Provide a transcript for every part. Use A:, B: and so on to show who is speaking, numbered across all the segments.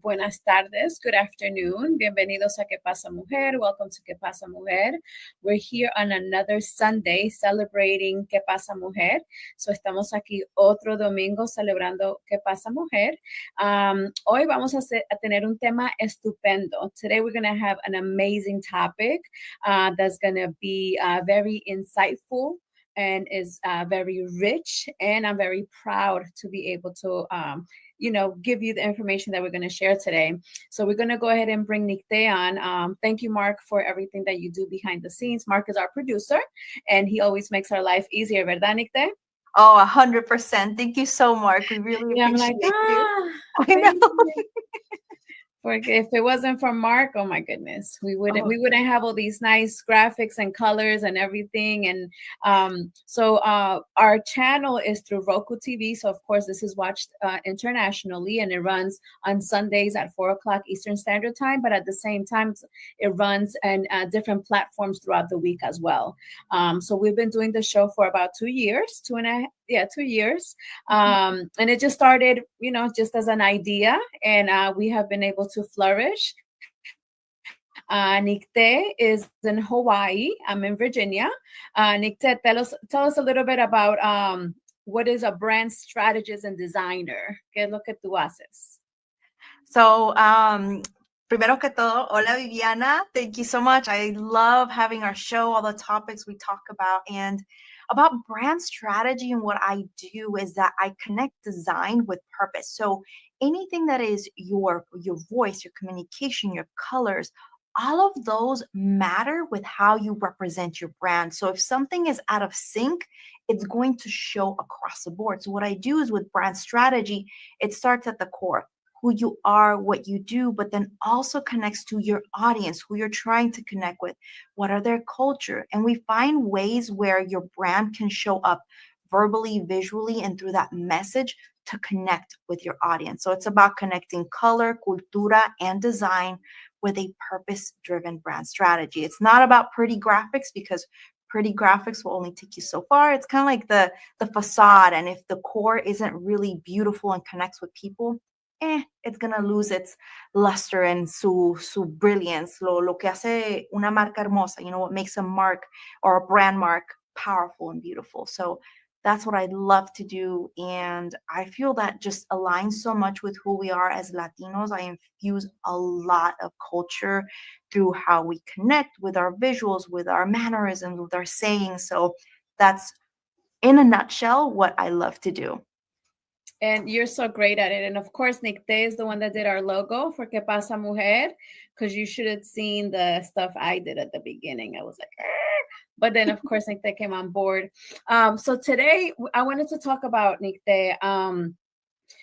A: buenas tardes, good afternoon. Bienvenidos a Que Pasa Mujer. Welcome to Que Pasa Mujer. We're here on another Sunday celebrating Que Pasa Mujer. So estamos aquí otro domingo celebrando Que Pasa Mujer. Hoy vamos a tener un tema estupendo. Today we're going to have an amazing topic that's going to be very insightful and is very rich. And I'm very proud to be able to give you the information that we're going to share today. So we're going to go ahead and bring Nicte on. Thank you, Mark, for everything that you do behind the scenes. Mark is our producer, and he always makes our life easier, ¿verdad, Nicte?
B: Oh, 100%. Thank you so much. We really appreciate you. I know.
A: If it wasn't for Mark, oh my goodness, we wouldn't have all these nice graphics and colors and everything. And so our channel is through Roku TV. So of course, this is watched internationally, and it runs on Sundays at 4:00 Eastern Standard Time. But at the same time, it runs on different platforms throughout the week as well. So we've been doing the show for about 2 years, 2 years. And it just started, just as an idea, and we have been able to flourish. Nicte is in Hawaii. I'm in Virginia. Nicte, tell us a little bit about what is a brand strategist and designer. ¿Qué es lo que tú haces?
B: So, primero que todo, hola Viviana. Thank you so much. I love having our show, all the topics we talk about. And about brand strategy, and what I do is that I connect design with purpose. So anything that is your voice, your communication, your colors, all of those matter with how you represent your brand. So if something is out of sync, it's going to show across the board. So what I do is with brand strategy, it starts at the core, who you are, what you do, but then also connects to your audience, who you're trying to connect with, what are their culture. And we find ways where your brand can show up verbally, visually, and through that message to connect with your audience. So it's about connecting color, cultura, and design with a purpose-driven brand strategy. It's not about pretty graphics, because pretty graphics will only take you so far. It's kind of like the facade. And if the core isn't really beautiful and connects with people, it's going to lose its luster and su brilliance. Lo que hace una marca hermosa, what makes a mark or a brand mark powerful and beautiful. So that's what I love to do. And I feel that just aligns so much with who we are as Latinos. I infuse a lot of culture through how we connect with our visuals, with our mannerisms, with our sayings. So that's, in a nutshell, what I love to do.
A: And you're so great at it. And of course, Nicte is the one that did our logo for Que Pasa Mujer, because you should have seen the stuff I did at the beginning. I was like, argh. But then of course, Nicte came on board. So today I wanted to talk about Nicte.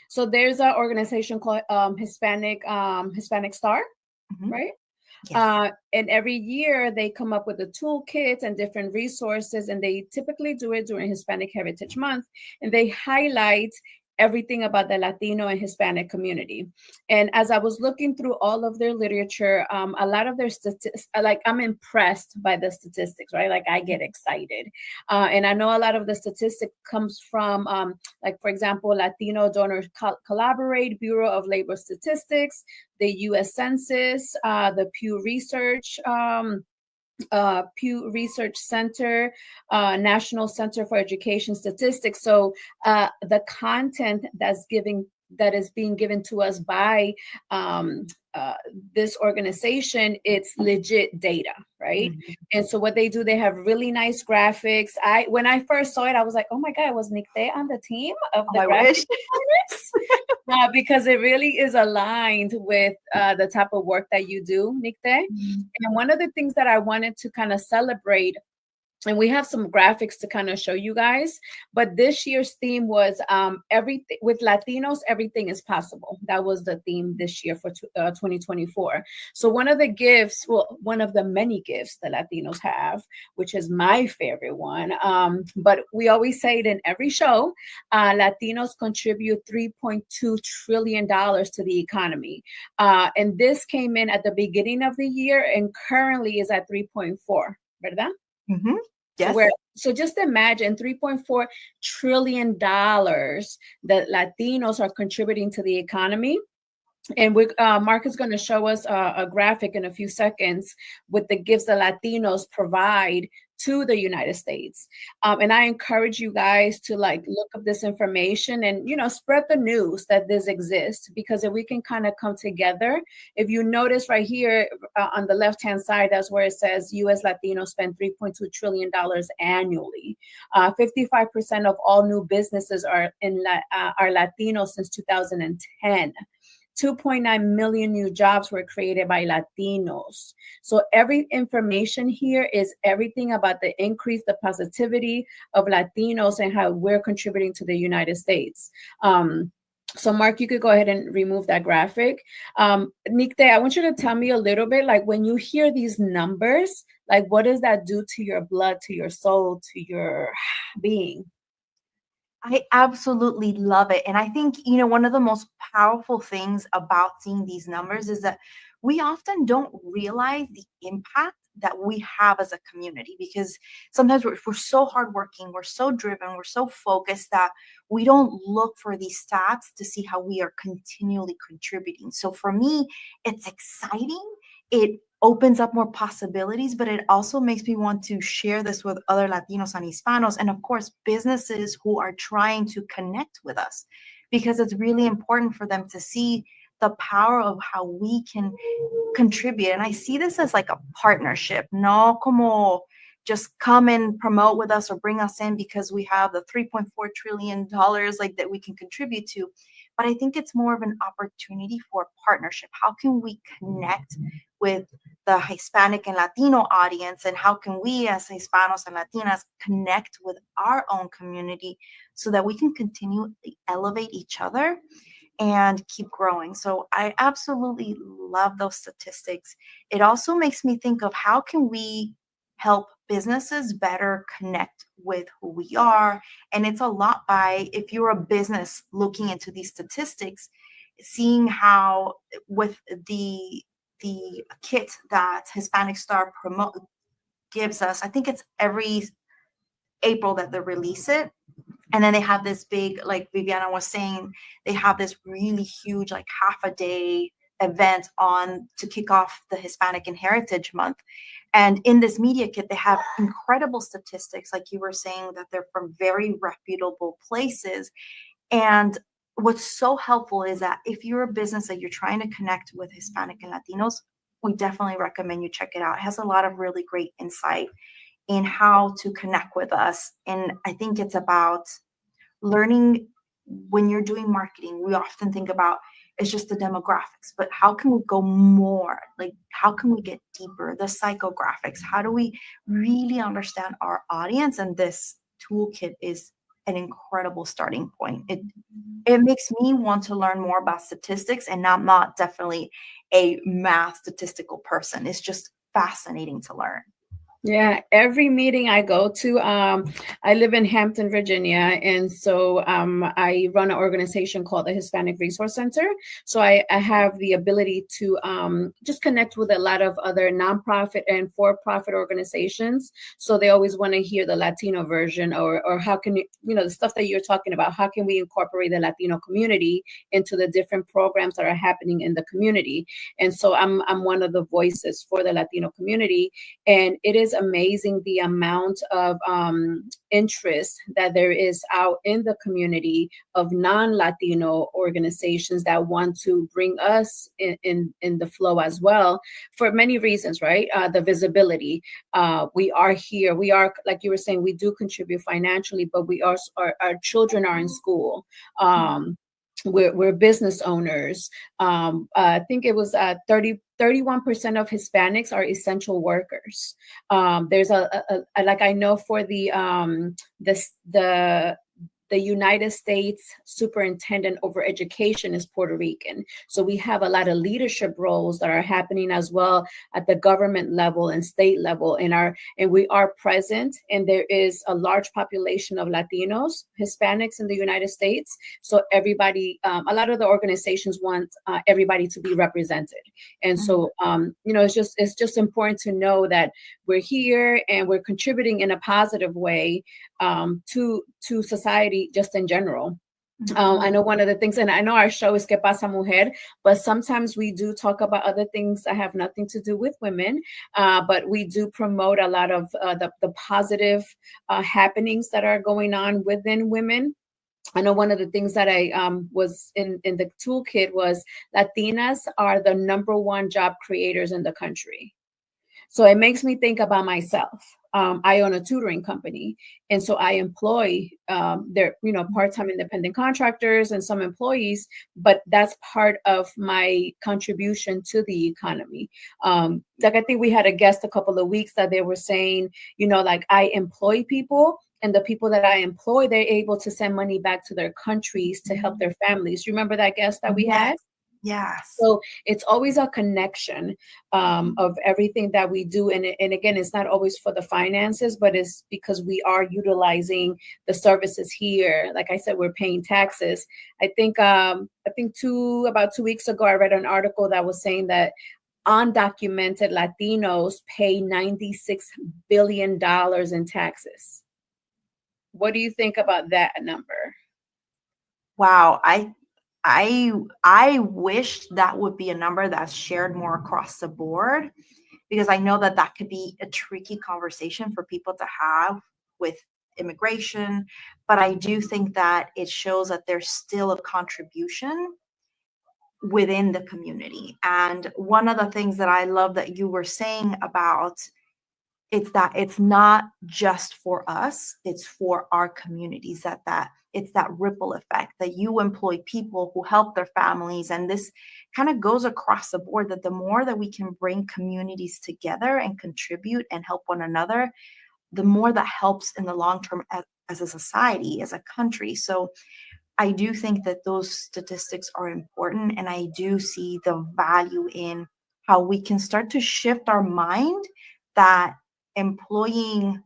A: So there's an organization called Hispanic Star, right?
B: Yes.
A: And every year they come up with the toolkits and different resources, and they typically do it during Hispanic Heritage Month, and they highlight everything about the Latino and Hispanic community. And as I was looking through all of their literature, a lot of their statistics, I'm impressed by the statistics, right? Like I get excited. And I know a lot of the statistics comes from, for example, Latino Donors Collaborate, Bureau of Labor Statistics, the U.S. Census, the Pew Research Center, National Center for Education Statistics. So the content that is being given to us by this organization, it's legit data, right? Mm-hmm. And so what they do, they have really nice graphics. When I first saw it, I was like, oh my God, was Nicte on the team of the graphic designers? Because it really is aligned with the type of work that you do, Nicte. Mm-hmm. And one of the things that I wanted to kind of celebrate, and we have some graphics to kind of show you guys, but this year's theme was everything with Latinos, everything is possible. That was the theme this year for 2024. So one of the many gifts that Latinos have, which is my favorite one, but we always say it in every show, Latinos contribute $3.2 trillion to the economy. And this came in at the beginning of the year and currently is at 3.4, ¿verdad?
B: Mm-hmm. Yes.
A: So just imagine $3.4 trillion that Latinos are contributing to the economy. And Mark is going to show us a graphic in a few seconds with the gifts that Latinos provide to the United States. And I encourage you guys to like look up this information and, spread the news that this exists, because if we can kind of come together, if you notice right here on the left-hand side, that's where it says U.S. Latinos spend $3.2 trillion annually. 55% of all new businesses are Latinos since 2010. 2.9 million new jobs were created by Latinos. So every information here is everything about the increase, the positivity of Latinos and how we're contributing to the United States. So Mark, you could go ahead and remove that graphic. Nikte, I want you to tell me a little bit, like when you hear these numbers, like what does that do to your blood, to your soul, to your being?
B: I absolutely love it. And I think, one of the most powerful things about seeing these numbers is that we often don't realize the impact that we have as a community, because sometimes we're so hardworking, we're so driven, we're so focused that we don't look for these stats to see how we are continually contributing. So for me, it's exciting. It opens up more possibilities, but it also makes me want to share this with other Latinos and Hispanos, and of course, businesses who are trying to connect with us, because it's really important for them to see the power of how we can contribute. And I see this as like a partnership, no como just come and promote with us or bring us in because we have the $3.4 trillion like that we can contribute to. But I think it's more of an opportunity for partnership. How can we connect with the Hispanic and Latino audience, and how can we as Hispanos and Latinas connect with our own community so that we can continually elevate each other and keep growing? So I absolutely love those statistics. It also makes me think of how can we help businesses better connect with who we are. And it's a lot by, if you're a business looking into these statistics, seeing how with the kit that Hispanic Star gives us, I think it's every April that they release it. And then they have this big, like Viviana was saying, they have this really huge, like half a day event on to kick off the Hispanic and Heritage Month. And in this media kit, they have incredible statistics, like you were saying, that they're from very reputable places. And what's so helpful is that if you're a business that you're trying to connect with Hispanic and Latinos, we definitely recommend you check it out. It has a lot of really great insight in how to connect with us. And I think it's about learning. When you're doing marketing, we often think about it's just the demographics, but how can we go more? Like, how can we get deeper? The psychographics, how do we really understand our audience? And this toolkit is an incredible starting point. It makes me want to learn more about statistics, and I'm not definitely a math statistical person. It's just fascinating to learn.
A: Yeah, every meeting I go to, I live in Hampton, Virginia, and so I run an organization called the Hispanic Resource Center. So I have the ability to just connect with a lot of other nonprofit and for-profit organizations. So they always want to hear the Latino version, or how can you, the stuff that you're talking about, how can we incorporate the Latino community into the different programs that are happening in the community? And so I'm one of the voices for the Latino community, and it is amazing the amount of interest that there is out in the community of non-Latino organizations that want to bring us in the flow as well, for many reasons, right? The visibility. We are here. We are, like you were saying, we do contribute financially, but we are, our children are in school. We're business owners. I think it was 31% of Hispanics are essential workers. There's like I know for the United States superintendent over education is Puerto Rican. So we have a lot of leadership roles that are happening as well at the government level and state level, and we are present, and there is a large population of Latinos, Hispanics in the United States. So everybody, a lot of the organizations want everybody to be represented. And so, it's just important to know that we're here and we're contributing in a positive way to society just in general. I know one of the things, and I know our show is Que Pasa, Mujer, but sometimes we do talk about other things that have nothing to do with women, but we do promote a lot of the positive happenings that are going on within women. I know one of the things that I was in the toolkit was Latinas are the number one job creators in the country. So it makes me think about myself. I own a tutoring company, and so I employ their, part-time independent contractors and some employees. But that's part of my contribution to the economy. Like I think we had a guest a couple of weeks that they were saying, like I employ people, and the people that I employ, they're able to send money back to their countries to help their families. You remember that guest that we had?
B: Yes. Yes.
A: So it's always a connection of everything that we do. And again, it's not always for the finances, but it's because we are utilizing the services here. Like I said, we're paying taxes. I think about 2 weeks ago, I read an article that was saying that undocumented Latinos pay $96 billion in taxes. What do you think about that number?
B: Wow. I wish that would be a number that's shared more across the board, because I know that that could be a tricky conversation for people to have with immigration. But I do think that it shows that there's still a contribution within the community. And one of the things that I love that you were saying about, it's that it's not just for us, it's for our communities, that it's that ripple effect that you employ people who help their families. And this kind of goes across the board, that the more that we can bring communities together and contribute and help one another, the more that helps in the long term as a society, as a country. So I do think that those statistics are important, and I do see the value in how we can start to shift our mind that employing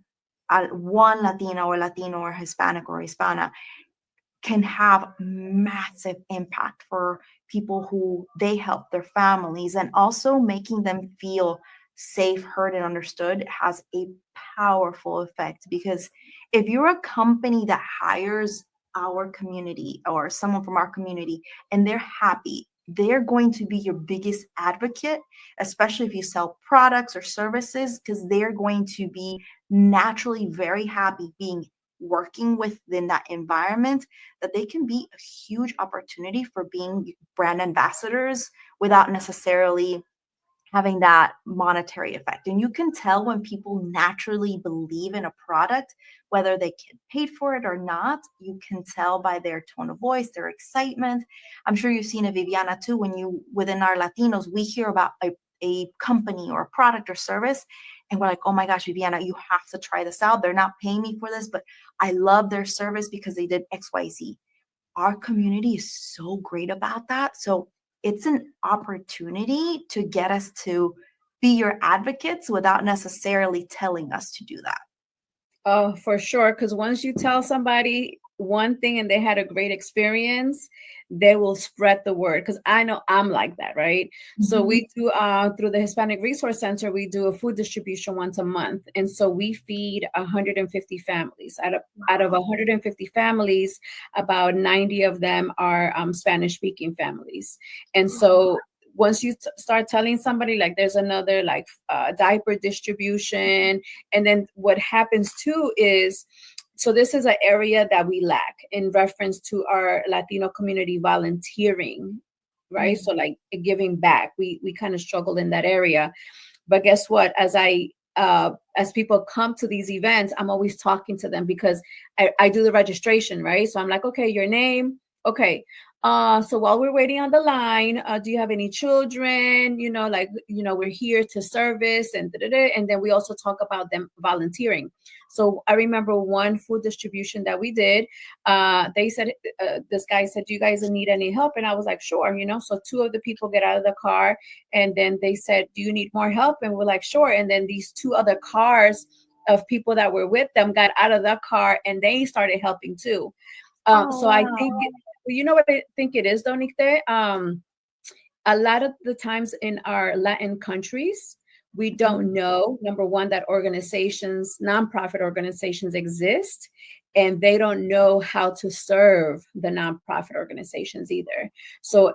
B: one Latina or Latino or Hispanic or Hispana can have massive impact for people who they help their families, and also making them feel safe, heard, and understood has a powerful effect. Because if you're a company that hires our community or someone from our community and they're happy, they're going to be your biggest advocate, especially if you sell products or services, because they're going to be naturally very happy being working within that environment, that they can be a huge opportunity for being brand ambassadors without necessarily having that monetary effect. And you can tell when people naturally believe in a product, whether they get paid for it or not. You can tell by their tone of voice, their excitement. I'm sure you've seen it, Viviana, too, when within our Latinos, we hear about a company or a product or service, and we're like, oh my gosh, Viviana, you have to try this out. They're not paying me for this, but I love their service because they did XYZ. Our community is so great about that. So it's an opportunity to get us to be your advocates without necessarily telling us to do that.
A: Oh, for sure. Because once you tell somebody one thing and they had a great experience, they will spread the word. Because I know I'm like that, right? So we do through the Hispanic Resource Center, we do a food distribution once a month, and so we feed 150 families. Out of 150 families, about 90 of them are Spanish speaking families, and so once you start telling somebody like there's another like diaper distribution, and then what happens too is, so this is an area that we lack in reference to our Latino community volunteering, right? So like giving back, we kind of struggle in that area. But guess what? As people come to these events, I'm always talking to them because I do the registration, right? So I'm like, okay, your name, okay. So while we're waiting on the line, do you have any children? We're here to service and da-da-da. And then we also talk about them volunteering. So I remember one food distribution that we did. They said, this guy said, do you guys need any help? And I was like, sure, So two of the people get out of the car, and then they said, do you need more help? And we're like, sure. And then these two other cars of people that were with them got out of the car and they started helping too. So I think, you know what I think it is, though, Nicte? A lot of the times in our Latin countries, we don't know, number one, that nonprofit organizations exist. and they don't know how to serve the nonprofit organizations either. So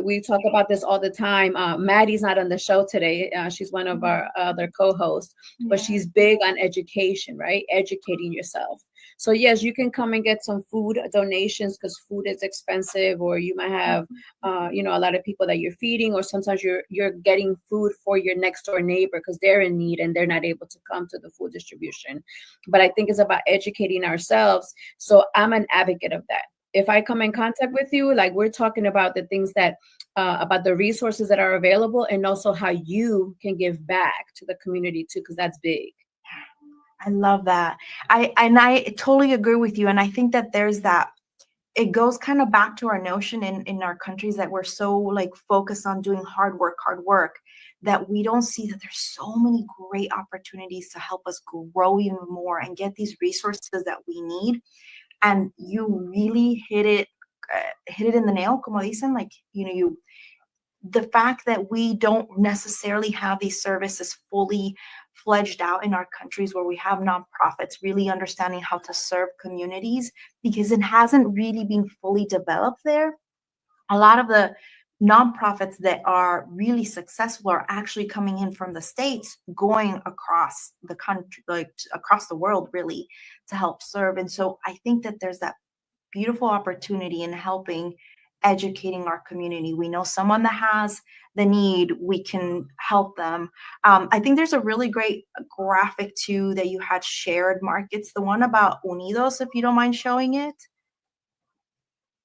A: we talk about this all the time. Maddie's not on the show today. She's one of our other co-hosts, but she's big on education, right? Educating yourself. So yes, you can come and get some food donations because food is expensive, or you might have, a lot of people that you're feeding, or sometimes you're getting food for your next door neighbor because they're in need and they're not able to come to the food distribution. But I think it's about educating ourselves. So I'm an advocate of that. If I come in contact with you, like we're talking about the things that, about the resources that are available, and also how you can give back to the community too, because that's big.
B: I love that. I totally agree with you. And I think that there's that, it goes kind of back to our notion in our countries that we're so like focused on doing hard work, that we don't see that there's so many great opportunities to help us grow even more and get these resources that we need. And you really hit it in the nail, como dicen, like, the fact that we don't necessarily have these services fully fledged out in our countries where we have nonprofits really understanding how to serve communities, because it hasn't really been fully developed there. A lot of the nonprofits that are really successful are actually coming in from the States, going across the country, like across the world, really, to help serve. And so I think that there's that beautiful opportunity in helping educating our community. We know someone that has the need, we can help them. I think there's a really great graphic too that you had shared, Mark. It's the one about Unidos, if you don't mind showing it.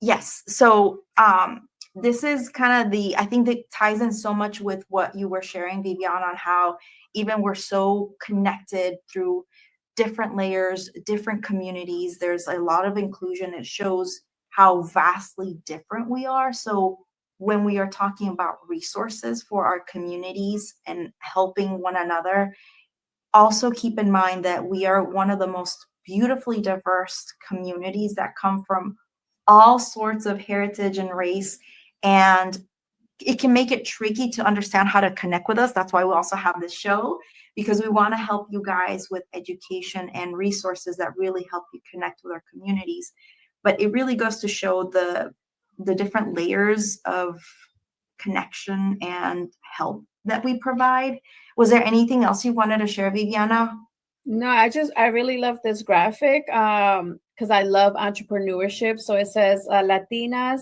B: Yes. So this is kind of I think that ties in so much with what you were sharing, Viviana, on how even we're so connected through different layers, different communities. There's a lot of inclusion. It shows how vastly different we are. So when we are talking about resources for our communities and helping one another, also keep in mind that we are one of the most beautifully diverse communities that come from all sorts of heritage and race. And it can make it tricky to understand how to connect with us. That's why we also have this show, because we want to help you guys with education and resources that really help you connect with our communities. But it really goes to show the different layers of connection and help that we provide. Was there anything else you wanted to share, Viviana?
A: No, I really love this graphic because I love entrepreneurship. So it says Latinas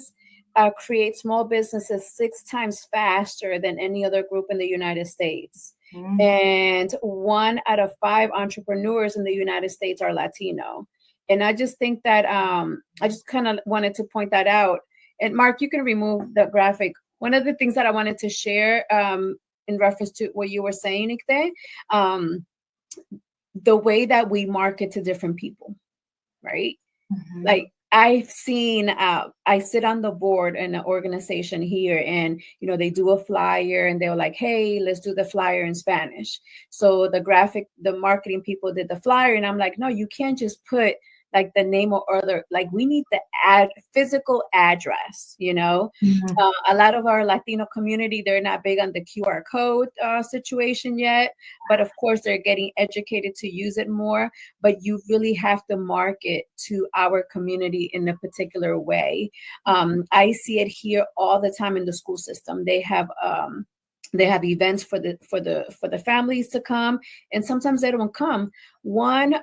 A: create small businesses 6 times faster than any other group in the United States. Mm-hmm. And 1 out of 5 entrepreneurs in the United States are Latino. And I just think that I just kind of wanted to point that out. And Mark, you can remove the graphic. One of the things that I wanted to share in reference to what you were saying, Ikte, the way that we market to different people, right? Mm-hmm. Like I've seen, I sit on the board in an organization here, and they do a flyer, and they're like, "Hey, let's do the flyer in Spanish." So the marketing people did the flyer, and I'm like, "No, you can't just put like the name or other, like we need the physical address, Mm-hmm. A lot of our Latino community, they're not big on the QR code situation yet, but of course they're getting educated to use it more. But you really have to market to our community in a particular way. I see it here all the time in the school system. They have events for the families to come, and sometimes they don't come. One,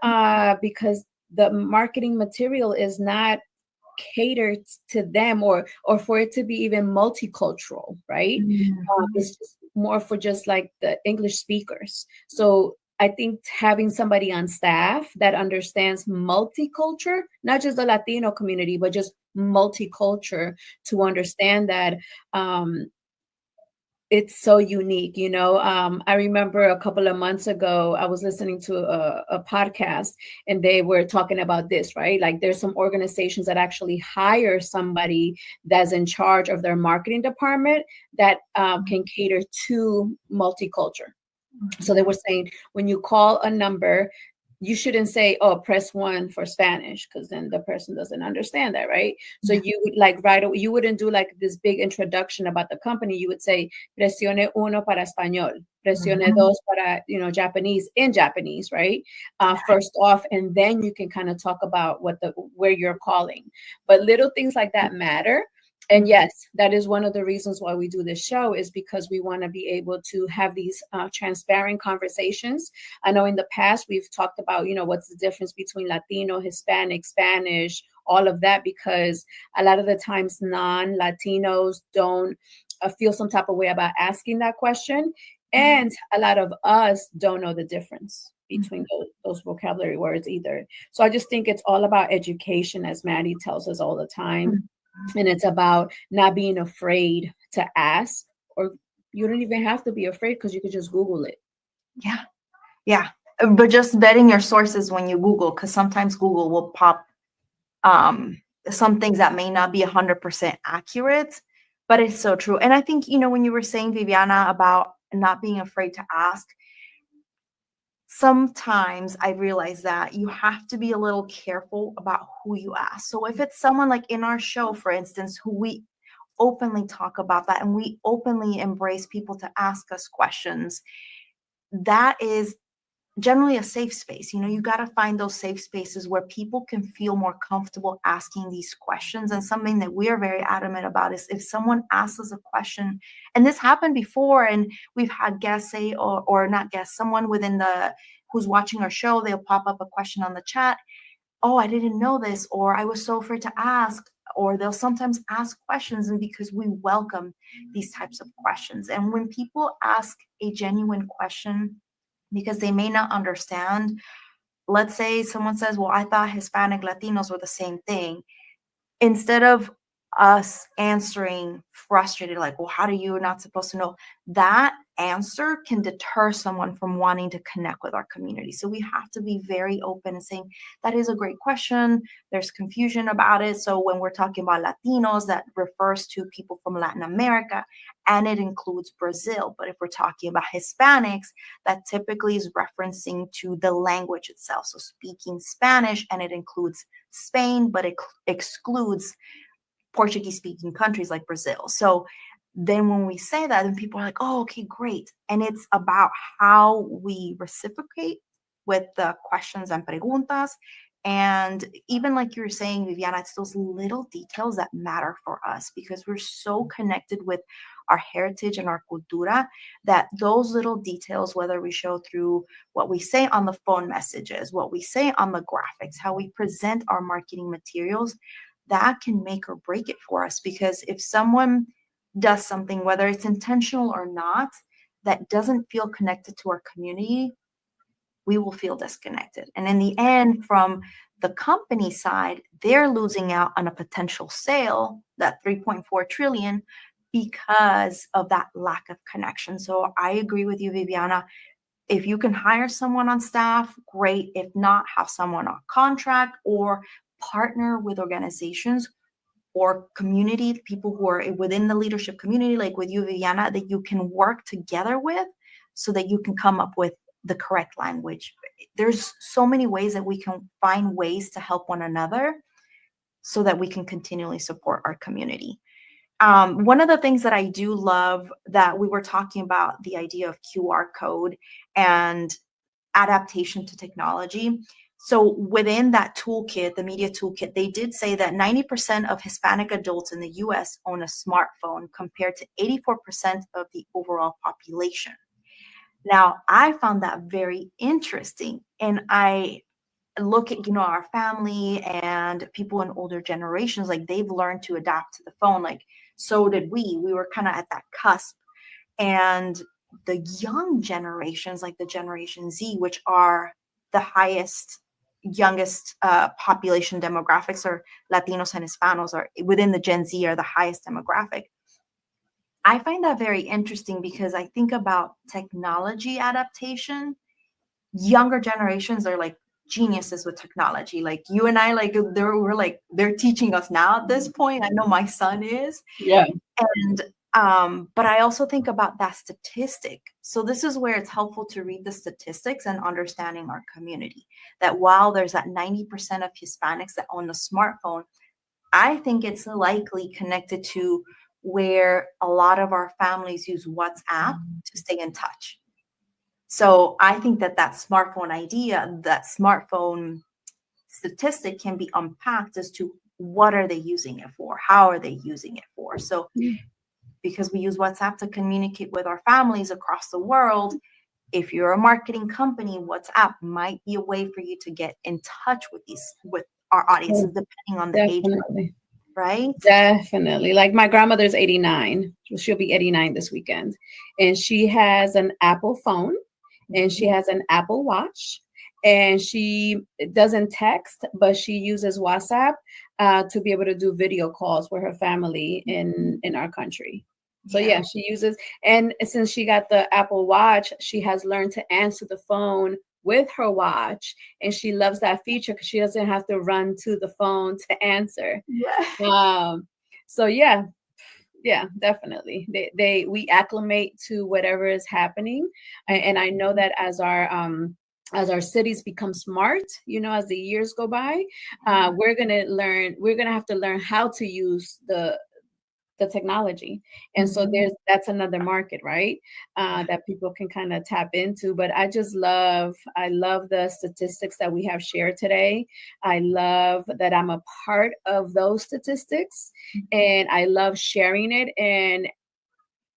A: because the marketing material is not catered to them, or for it to be even multicultural, right? Mm-hmm. It's just more for just like the English speakers. So I think having somebody on staff that understands multicultural, not just the Latino community, but just multicultural, to understand that it's so unique. I remember a couple of months ago, I was listening to a podcast, and they were talking about this, right? Like there's some organizations that actually hire somebody that's in charge of their marketing department that can cater to multicultural. So they were saying, when you call a number, you shouldn't say, oh, press 1 for Spanish, because then the person doesn't understand that, right? So
B: Yeah.
A: you would like right away, you wouldn't do like this big introduction about the company. You would say, presione uno para español, presione
B: Mhm.
A: dos para, Japanese, in Japanese, right?
B: Yeah.
A: First off, and then you can kind of talk about where you're calling. But little things like that matter. And yes, that is one of the reasons why we do this show, is because we want to be able to have these transparent conversations. I know in the past we've talked about, what's the difference between Latino, Hispanic, Spanish, all of that, because a lot of the times non-Latinos don't feel some type of way about asking that question. And a lot of us don't know the difference between those vocabulary words either. So I just think it's all about education, as Maddie tells us all the time. And it's about not being afraid to ask, or you don't even have to be afraid, because you could just Google it.
B: Yeah. Yeah. But just vetting your sources when you Google, because sometimes Google will pop some things that may not be 100% accurate, but it's so true. And I think, when you were saying, Viviana, about not being afraid to ask, sometimes I realize that you have to be a little careful about who you ask. So if it's someone like in our show, for instance, who we openly talk about that and we openly embrace people to ask us questions, that is generally a safe space. You got to find those safe spaces where people can feel more comfortable asking these questions. And something that we are very adamant about is, if someone asks us a question, and this happened before, and we've had guests say, or not guests, someone who's watching our show, they'll pop up a question on the chat. Oh, I didn't know this, or I was so afraid to ask, or they'll sometimes ask questions, and because we welcome these types of questions. And when people ask a genuine question, because they may not understand. Let's say someone says, well, I thought Hispanic Latinos were the same thing. Instead of us answering frustrated, like, well, how do you not supposed to know? That answer can deter someone from wanting to connect with our community. So we have to be very open and saying, that is a great question. There's confusion about it. So when we're talking about Latinos, that refers to people from Latin America, and it includes Brazil. But if we're talking about Hispanics, that typically is referencing to the language itself. So speaking Spanish, and it includes Spain, but it excludes Portuguese speaking countries like Brazil. So then when we say that, then people are like, oh, okay, great. And it's about how we reciprocate with the questions and preguntas. And even like you were saying, Viviana, it's those little details that matter for us, because we're so connected with our heritage and our cultura, that those little details, whether we show through what we say on the phone messages, what we say on the graphics, how we present our marketing materials, that can make or break it for us. Because if someone does something, whether it's intentional or not, that doesn't feel connected to our community, we will feel disconnected. And in the end, from the company side, they're losing out on a potential sale, that 3.4 trillion, because of that lack of connection. So I agree with you, Viviana. If you can hire someone on staff, great. If not, have someone on contract, or partner with organizations or community, people who are within the leadership community, like with you, Viviana, that you can work together with, so that you can come up with the correct language. There's so many ways that we can find ways to help one another, so that we can continually support our community. One of the things that I do love, that we were talking about, the idea of QR code and adaptation to technology. So within that toolkit, the media toolkit, they did say that 90% of Hispanic adults in the US own a smartphone, compared to 84% of the overall population. Now, I found that very interesting. And I look at, our family and people in older generations, like they've learned to adapt to the phone. Like, so did we. We were kind of at that cusp. And the young generations, like the Generation Z, which are the youngest population demographics, or Latinos and Hispanos, or within the Gen Z, are the highest demographic. I find that very interesting, because I think about technology adaptation. Younger generations are like geniuses with technology. Like you and I, like they're teaching us now at this point. I know my son is.
A: Yeah.
B: And But I also think about that statistic. So this is where it's helpful to read the statistics and understanding our community. That while there's that 90% of Hispanics that own a smartphone, I think it's likely connected to where a lot of our families use WhatsApp to stay in touch. So I think that smartphone idea, that smartphone statistic can be unpacked as to what are they using it for? How are they using it for? So because we use WhatsApp to communicate with our families across the world, if you're a marketing company, WhatsApp might be a way for you to get in touch with our audiences, depending on the age group, right?
A: Definitely. Like my grandmother's 89. She'll be 89 this weekend. And she has an Apple phone and she has an Apple Watch. And she doesn't text, but she uses WhatsApp to be able to do video calls with her family in our country. So yeah, she uses, and since she got the Apple Watch, she has learned to answer the phone with her watch, and she loves that feature because she doesn't have to run to the phone to answer. So yeah, definitely. We acclimate to whatever is happening, and I know that as our cities become smart, as the years go by, we're gonna have to learn how to use the technology. And so that's another market, right? That people can kind of tap into. But I love the statistics that we have shared today. I love that I'm a part of those statistics, and I love sharing it. And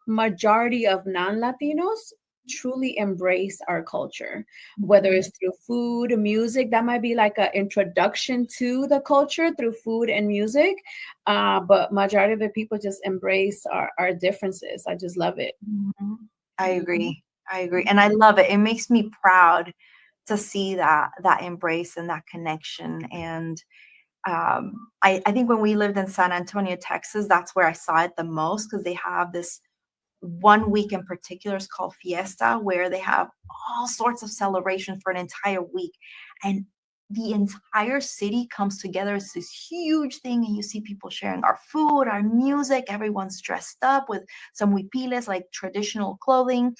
A: majority of non-Latinos truly embrace our culture, whether it's through food, music. That might be like an introduction to the culture through food and music, but majority of the people just embrace our differences. I just love it.
B: I agree, and I love it. It makes me proud to see that embrace and that connection. And I think when we lived in San Antonio, Texas, that's where I saw it the most, because they have this one week in particular is called Fiesta, where they have all sorts of celebration for an entire week, and the entire city comes together. It's this huge thing, and you see people sharing our food, our music. Everyone's dressed up with some huipiles, like traditional clothing,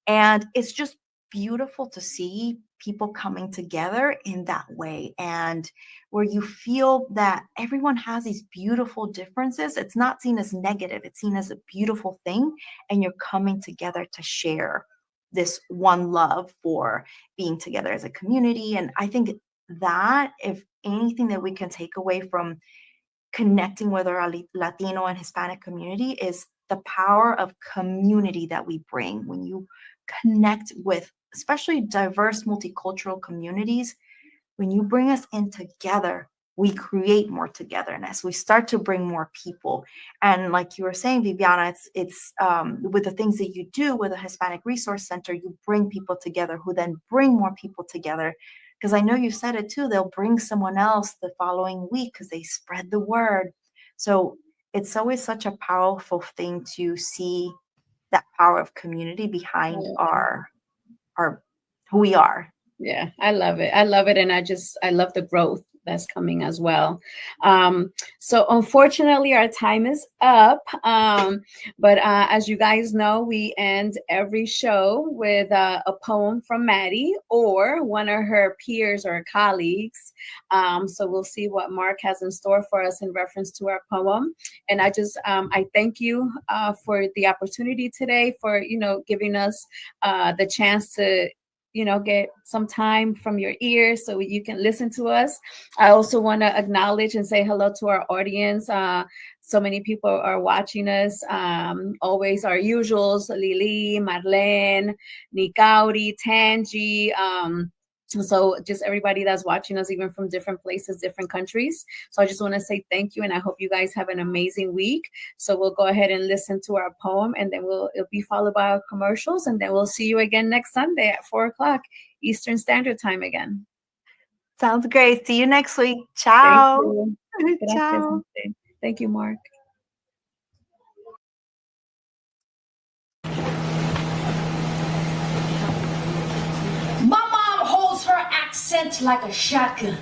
B: and it's just beautiful to see people coming together in that way, and where you feel that everyone has these beautiful differences. It's not seen as negative, it's seen as a beautiful thing, and you're coming together to share this one love for being together as a community. And I think that, if anything that we can take away from connecting with our Latino and Hispanic community, is the power of community that we bring. When you connect with especially diverse multicultural communities, when you bring us in together, we create more togetherness. We start to bring more people. And like you were saying, Viviana, it's with the things that you do with a Hispanic Resource Center, you bring people together who then bring more people together. Because I know you said it too, they'll bring someone else the following week because they spread the word. So it's always such a powerful thing to see that power of community behind our who we are.
A: Yeah, I love it. And I love the growth that's coming as well. So unfortunately, our time is up. But as you guys know, we end every show with a poem from Maddie or one of her peers or colleagues. So we'll see what Mark has in store for us in reference to our poem. And I thank you for the opportunity today, for, giving us the chance to get some time from your ears so you can listen to us. I also want to acknowledge and say hello to our audience. So many people are watching us. Always our usuals: Lili, Marlene, Nikauri, Tangi. So just everybody that's watching us, even from different places, different countries. So I just want to say thank you, and I hope you guys have an amazing week. So we'll go ahead and listen to our poem, and then it'll be followed by our commercials, and then we'll see you again next Sunday at 4:00 Eastern Standard Time again.
B: Sounds great. See you next week. Ciao.
A: Thank you.
B: Ciao.
A: Thank you, Mark.
C: Like a shotgun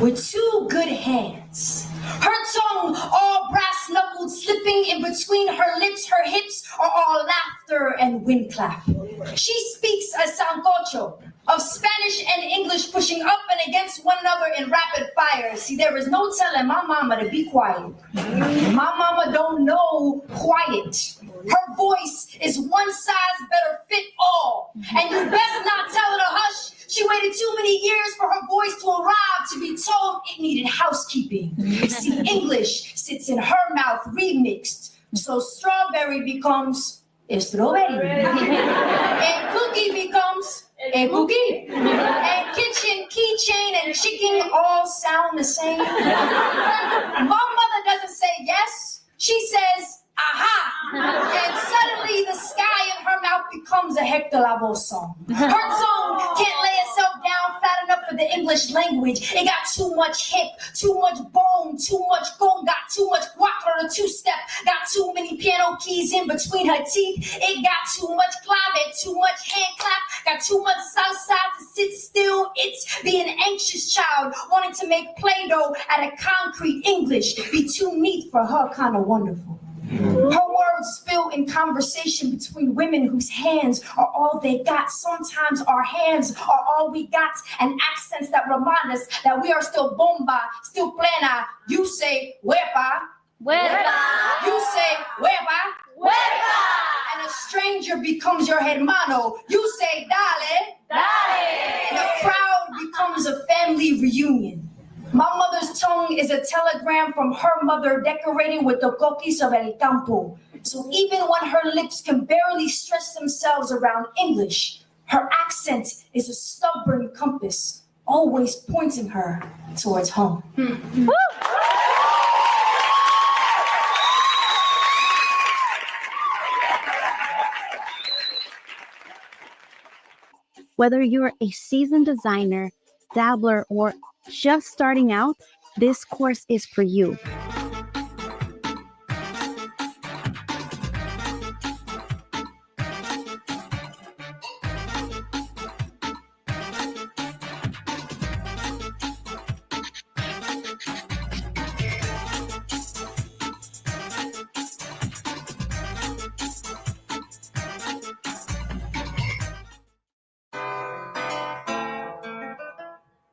C: with two good hands. Her tongue, all brass knuckled, slipping in between her lips, her hips are all laughter and wind clap. She speaks a sancocho of Spanish and English pushing up and against one another in rapid fire. See, there is no telling my mama to be quiet. My mama don't know quiet. Her voice is one size better fit all. And you best not tell her to hush. She waited too many years for her voice to arrive to be told it needed housekeeping. See, English sits in her mouth remixed. So strawberry becomes a strawberry. And cookie becomes a cookie. And kitchen, keychain, and chicken all sound the same. My mother doesn't say yes. She says, aha! And suddenly the sky in her mouth becomes a Hector Lavoe song. Her tongue can't lay itself down flat enough for the English language. It got too much hip, too much bone, too much got too much cuatro to two-step, got too many piano keys in between her teeth. It got too much clave, too much hand clap, got too much salsa to sit still. It's the an anxious child wanting to make Play-Doh out of concrete English. Be too neat for her, kind of wonderful. Her words spill in conversation between women whose hands are all they got. Sometimes our hands are all we got, and accents that remind us that we are still bomba, still plena. You say huepa, huepa. You say huepa, huepa. And a stranger becomes your hermano. You say dale, dale. And a crowd becomes a family reunion. My mother's tongue is a telegram from her mother decorated with the coquis of el campo. So even when her lips can barely stretch themselves around English, her accent is a stubborn compass, always pointing her towards home.
D: Whether you're a seasoned designer, dabbler, or just starting out, this course is for you.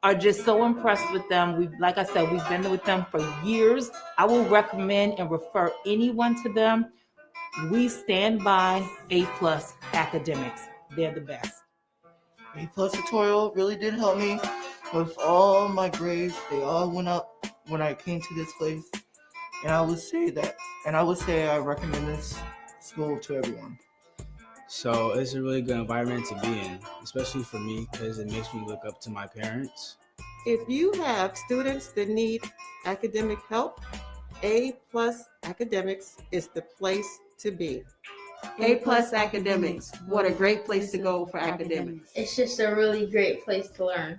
E: Are just so impressed with them. Like I said, we've been with them for years. I will recommend and refer anyone to them. We stand by A+ academics. They're the best.
F: A+ tutorial really did help me with all my grades. They all went up when I came to this place. And I would say I recommend this school to everyone.
G: So it's a really good environment to be in, especially for me, because it makes me look up to my parents.
H: If you have students that need academic help, A+ Academics is the place to be. A+ Academics, what a great place to go for academics.
I: It's just a really great place to learn.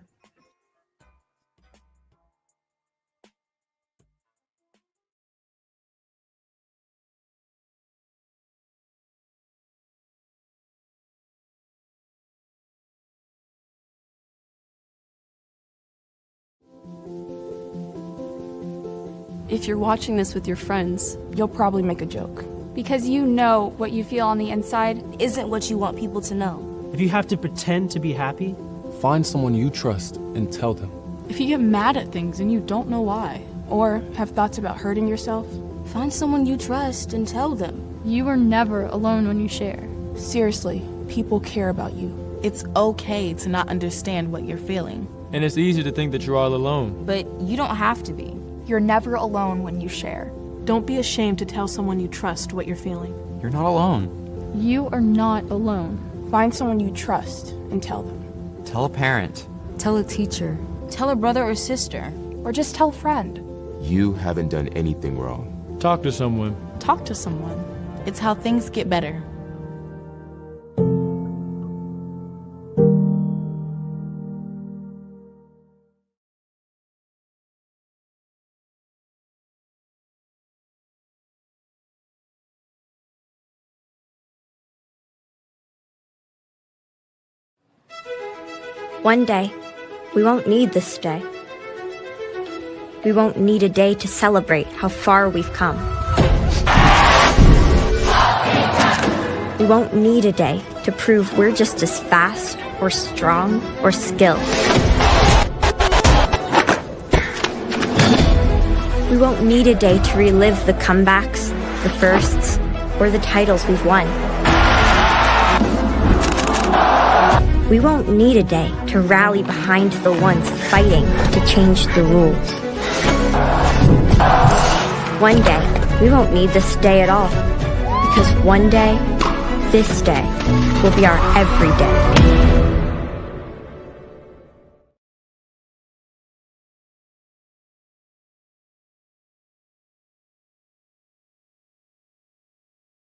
J: If you're watching this with your friends, you'll probably make a joke.
K: Because you know what you feel on the inside
L: isn't what you want people to know.
M: If you have to pretend to be happy,
N: find someone you trust and tell them.
J: If you get mad at things and you don't know why, or have thoughts about hurting yourself,
L: find someone you trust and tell them.
K: You are never alone when you share.
J: Seriously, people care about you.
O: It's okay to not understand what you're feeling.
N: And it's easy to think that you're all alone.
O: But you don't have to be.
J: You're never alone when you share. Don't be ashamed to tell someone you trust what you're feeling.
N: You're not alone.
K: You are not alone.
J: Find someone you trust and tell them.
N: Tell a parent.
L: Tell a teacher.
O: Tell a brother or sister.
J: Or just tell a friend.
N: You haven't done anything wrong. Talk to someone.
J: Talk to someone.
O: It's how things get better.
P: One day, we won't need this day. we won't need a day to celebrate how far we've come. We won't need a day to prove we're just as fast or strong or skilled. We won't need a day to relive the comebacks, the firsts, or the titles we've won. We won't need a day to rally behind the ones fighting to change the rules. One day, we won't need this day at all, because one day, this day will be our everyday.